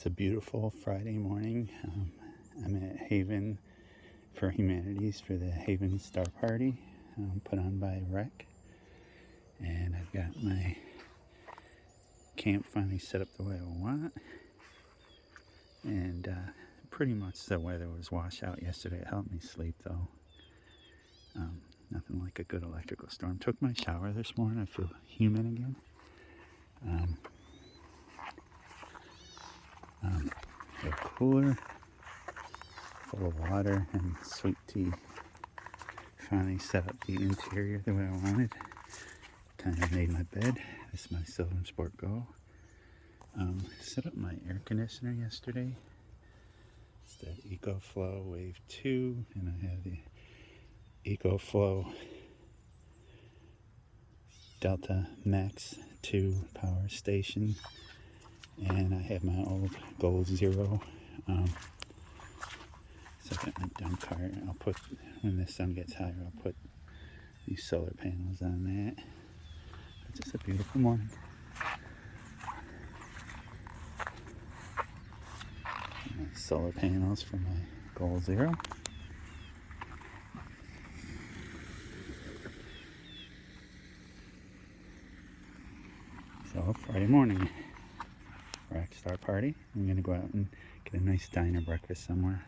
a beautiful Friday morning. I'm at Haven for Humanities for the Haven Star Party put on by Rec. And I've got my camp finally set up the way I want. And pretty much the weather was washout yesterday. It helped me sleep though. Nothing like a good electrical storm. Took my shower this morning. I feel human again. A cooler full of water and sweet tea. Finally set up the interior the way I wanted. Kind of made my bed. This is my SylvanSport Go. Set up my air conditioner yesterday. It's the EcoFlow Wave 2, and I have the EcoFlow Delta Max 2 power station, and I have my old Gold Zero. So I got my dump cart. I'll put, when the sun gets higher, I'll put these solar panels on that. It's just a beautiful morning. Solar panels for my Gold Zero. So Friday morning, Rockstar party. I'm gonna go out and get a nice diner breakfast somewhere.